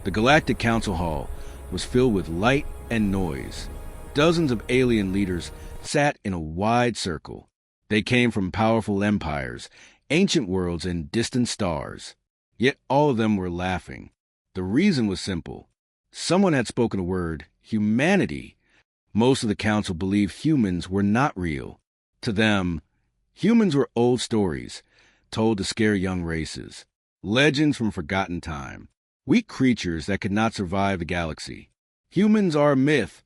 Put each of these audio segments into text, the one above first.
The Galactic Council Hall was filled with light and noise. Dozens of alien leaders sat in a wide circle. They came from powerful empires, ancient worlds, and distant stars. Yet all of them were laughing. The reason was simple. Someone had spoken a word, humanity. Most of the council believed humans were not real. To them, humans were old stories, told to scare young races. Legends from forgotten time. Weak creatures that could not survive the galaxy. Humans are a myth,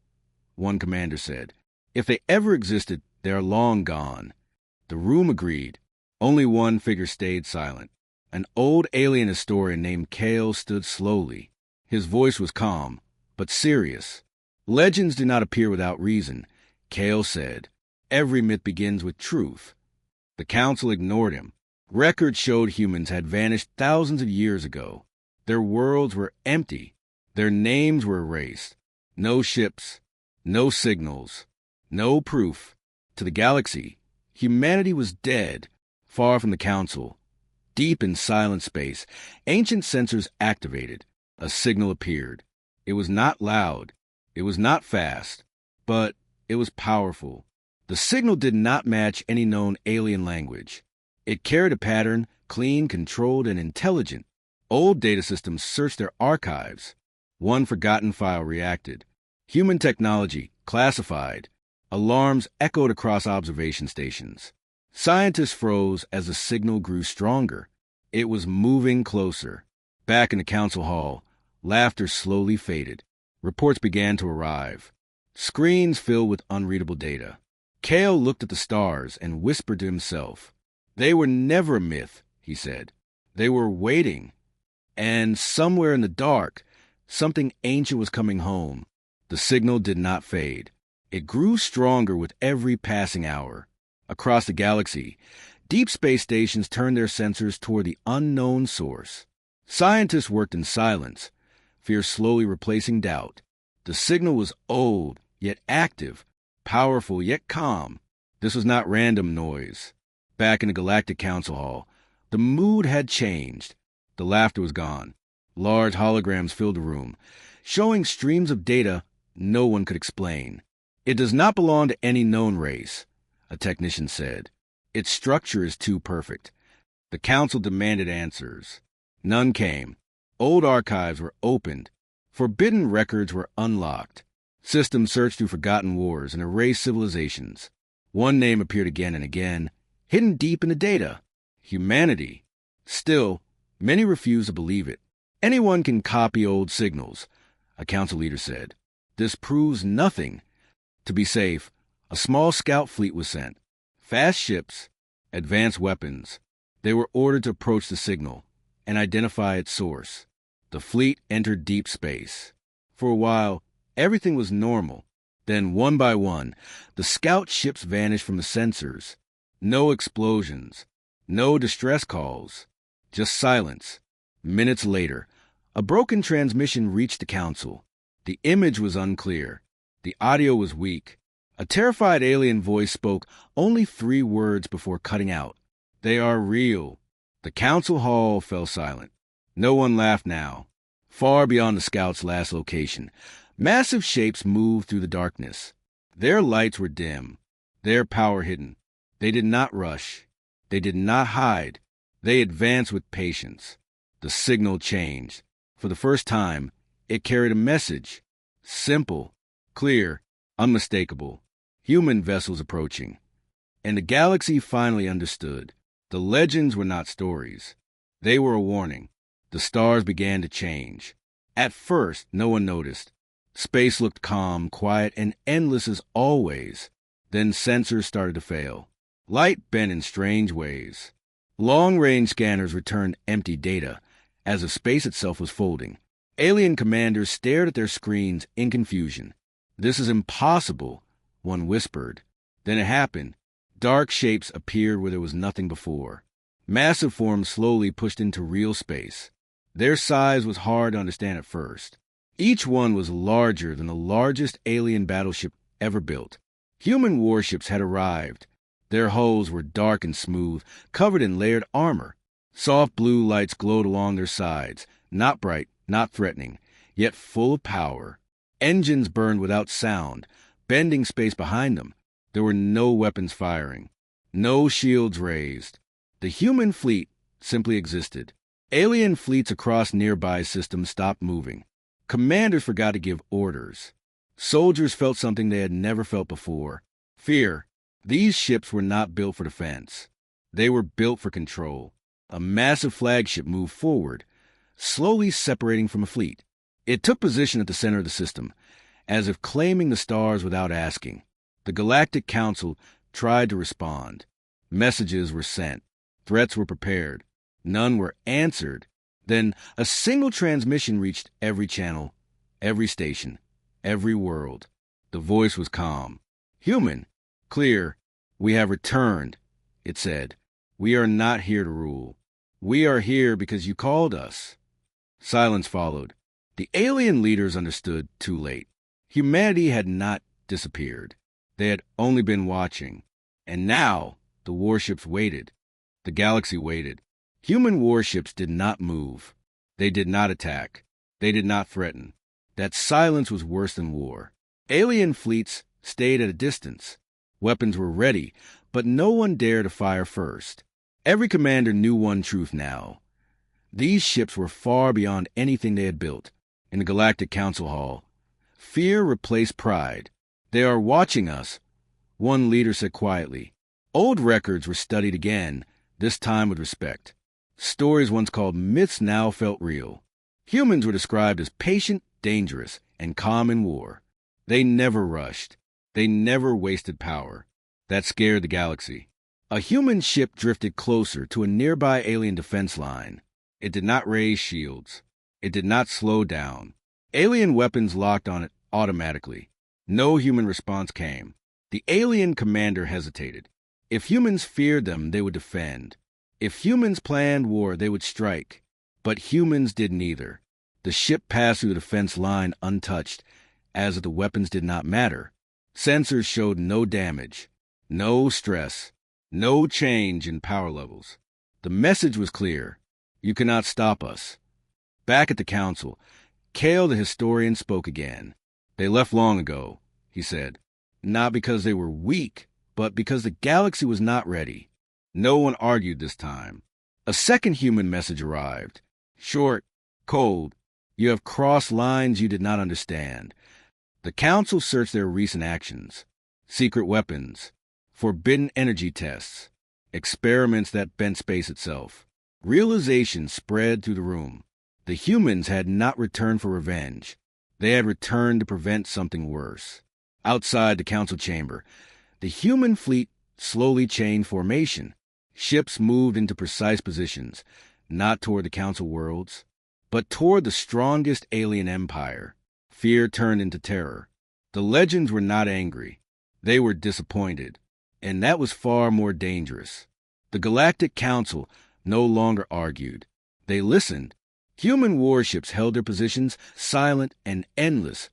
one commander said. If they ever existed, they are long gone. The room agreed. Only one figure stayed silent. An old alien historian named Kale stood slowly. His voice was calm, but serious. Legends do not appear without reason, Kale said. Every myth begins with truth. The council ignored him. Records showed humans had vanished thousands of years ago. Their worlds were empty. Their names were erased. No ships, no signals, no proof. To the galaxy, humanity was dead, far from the council. Deep in silent space, ancient sensors activated. A signal appeared. It was not loud. It was not fast. But it was powerful. The signal did not match any known alien language. It carried a pattern, clean, controlled, and intelligent. Old data systems searched their archives. One forgotten file reacted. Human technology, classified. Alarms echoed across observation stations. Scientists froze as the signal grew stronger. It was moving closer. Back in the council hall, laughter slowly faded. Reports began to arrive. Screens filled with unreadable data. Kale looked at the stars and whispered to himself. They were never a myth, he said. They were waiting. And somewhere in the dark, something ancient was coming home. The signal did not fade. It grew stronger with every passing hour. Across the galaxy, deep space stations turned their sensors toward the unknown source. Scientists worked in silence, fear slowly replacing doubt. The signal was old, yet active, powerful, yet calm. This was not random noise. Back in the Galactic Council Hall, the mood had changed. The laughter was gone. Large holograms filled the room, showing streams of data no one could explain. It does not belong to any known race, a technician said. Its structure is too perfect. The council demanded answers. None came. Old archives were opened. Forbidden records were unlocked. Systems searched through forgotten wars and erased civilizations. One name appeared again and again, hidden deep in the data. Humanity. Still, many refused to believe it. Anyone can copy old signals, a council leader said. This proves nothing. To be safe, a small scout fleet was sent. Fast ships, advanced weapons. They were ordered to approach the signal and identify its source. The fleet entered deep space. For a while, everything was normal. Then, one by one, the scout ships vanished from the sensors. No explosions, no distress calls, just silence. Minutes later, a broken transmission reached the council. The image was unclear. The audio was weak. A terrified alien voice spoke only 3 words before cutting out. They are real. The council hall fell silent. No one laughed now. Far beyond the scouts' last location, massive shapes moved through the darkness. Their lights were dim, their power hidden. They did not rush. They did not hide. They advanced with patience. The signal changed. For the first time, it carried a message. Simple, clear, unmistakable. Human vessels approaching. And the galaxy finally understood. The legends were not stories. They were a warning. The stars began to change. At first, no one noticed. Space looked calm, quiet, and endless as always. Then sensors started to fail. Light bent in strange ways. Long-range scanners returned empty data, as if space itself was folding. Alien commanders stared at their screens in confusion. This is impossible, one whispered. Then it happened. Dark shapes appeared where there was nothing before. Massive forms slowly pushed into real space. Their size was hard to understand at first. Each one was larger than the largest alien battleship ever built. Human warships had arrived. Their hulls were dark and smooth, covered in layered armor. Soft blue lights glowed along their sides, not bright, not threatening, yet full of power. Engines burned without sound, bending space behind them. There were no weapons firing, no shields raised. The human fleet simply existed. Alien fleets across nearby systems stopped moving. Commanders forgot to give orders. Soldiers felt something they had never felt before: fear. These ships were not built for defense. They were built for control. A massive flagship moved forward, slowly separating from a fleet. It took position at the center of the system, as if claiming the stars without asking. The Galactic Council tried to respond. Messages were sent. Threats were prepared. None were answered. Then a single transmission reached every channel, every station, every world. The voice was calm. "Human, clear, we have returned," it said. "We are not here to rule. We are here because you called us." Silence followed. The alien leaders understood too late. Humanity had not disappeared. They had only been watching. And now the warships waited. The galaxy waited. Human warships did not move. They did not attack. They did not threaten. That silence was worse than war. Alien fleets stayed at a distance. Weapons were ready, but no one dared to fire first. Every commander knew one truth now. These ships were far beyond anything they had built. In the Galactic Council Hall, fear replaced pride. "They are watching us," one leader said quietly. Old records were studied again, this time with respect. Stories once called myths now felt real. Humans were described as patient, dangerous, and calm in war. They never rushed. They never wasted power. That scared the galaxy. A human ship drifted closer to a nearby alien defense line. It did not raise shields. It did not slow down. Alien weapons locked on it automatically. No human response came. The alien commander hesitated. If humans feared them, they would defend. If humans planned war, they would strike. But humans did neither. The ship passed through the defense line untouched, as if the weapons did not matter. Sensors showed no damage, no stress, no change in power levels. The message was clear: you cannot stop us. Back at the council, Kale the historian spoke again. "They left long ago," he said. "Not because they were weak, but because the galaxy was not ready." No one argued this time. A second human message arrived. Short, cold. "You have crossed lines you did not understand." The council searched their recent actions. Secret weapons, forbidden energy tests, experiments that bent space itself. Realization spread through the room. The humans had not returned for revenge. They had returned to prevent something worse. Outside the council chamber, the human fleet slowly changed formation. Ships moved into precise positions, not toward the council worlds, but toward the strongest alien empire. Fear turned into terror. The legends were not angry. They were disappointed. And that was far more dangerous. The Galactic Council no longer argued. They listened. Human warships held their positions, silent and endless,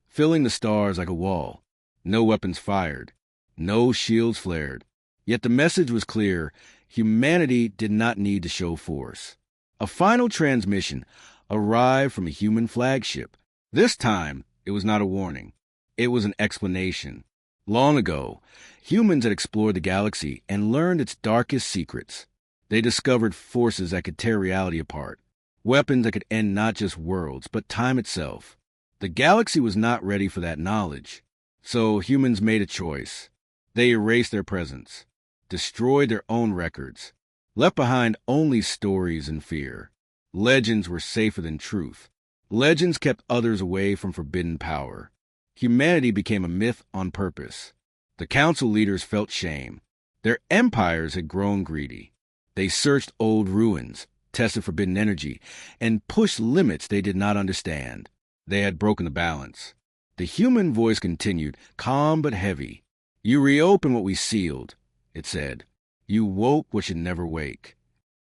filling the stars like a wall. No weapons fired. No shields flared. Yet the message was clear: humanity did not need to show force. A final transmission arrived from a human flagship. This time, it was not a warning. It was an explanation. Long ago, humans had explored the galaxy and learned its darkest secrets. They discovered forces that could tear reality apart, weapons that could end not just worlds, but time itself. The galaxy was not ready for that knowledge. So humans made a choice. They erased their presence, destroyed their own records, left behind only stories and fear. Legends were safer than truth. Legends kept others away from forbidden power. Humanity became a myth on purpose. The council leaders felt shame. Their empires had grown greedy. They searched old ruins, tested forbidden energy, and pushed limits they did not understand. They had broken the balance. The human voice continued, calm but heavy. "You reopen what we sealed," it said. "You woke what should never wake."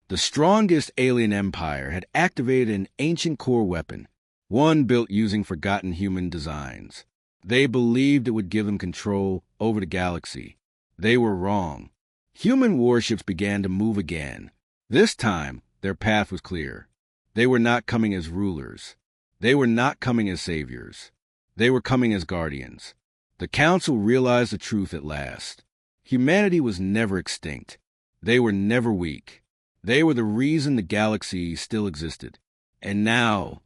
The strongest alien empire had activated an ancient core weapon, one built using forgotten human designs. They believed it would give them control over the galaxy. They were wrong. Human warships began to move again. This time, their path was clear. They were not coming as rulers. They were not coming as saviors. They were coming as guardians. The Council realized the truth at last. Humanity was never extinct. They were never weak. They were the reason the galaxy still existed. And now,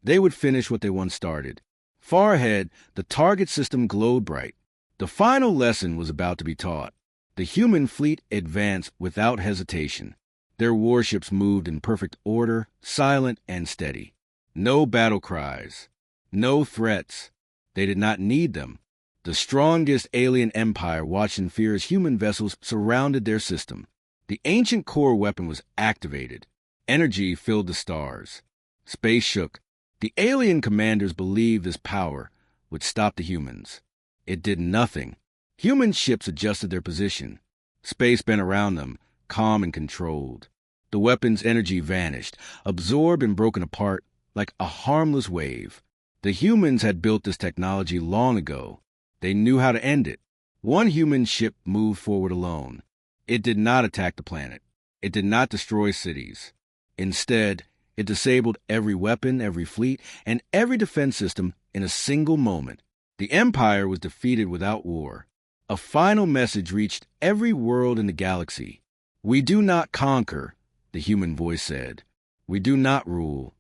they would finish what they once started. Far ahead, the target system glowed bright. The final lesson was about to be taught. The human fleet advanced without hesitation. Their warships moved in perfect order, silent and steady. No battle cries. No threats. They did not need them. The strongest alien empire watched in fear as human vessels surrounded their system. The ancient core weapon was activated. Energy filled the stars. Space shook. The alien commanders believed this power would stop the humans. It did nothing. Human ships adjusted their position. Space bent around them, calm and controlled. The weapon's energy vanished, absorbed and broken apart like a harmless wave. The humans had built this technology long ago. They knew how to end it. One human ship moved forward alone. It did not attack the planet. It did not destroy cities. Instead, it disabled every weapon, every fleet, and every defense system in a single moment. The Empire was defeated without war. A final message reached every world in the galaxy. We do not conquer, the human voice said. We do not rule.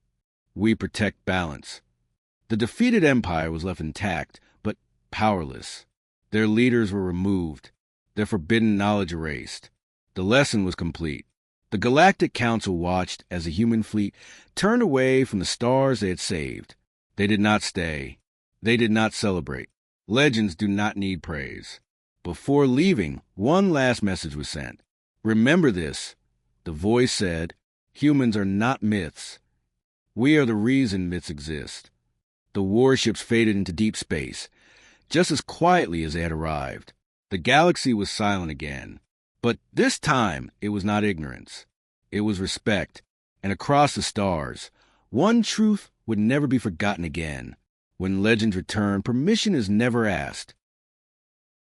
We protect balance. The defeated Empire was left intact, but powerless. Their leaders were removed, their forbidden knowledge erased. The lesson was complete. The Galactic Council watched as the human fleet turned away from the stars they had saved. They did not stay. They did not celebrate. Legends do not need praise. Before leaving, one last message was sent. Remember this, the voice said. Humans are not myths. We are the reason myths exist. The warships faded into deep space, just as quietly as they had arrived. The galaxy was silent again. But this time, it was not ignorance. It was respect. And across the stars, one truth would never be forgotten again. When legends return, permission is never asked.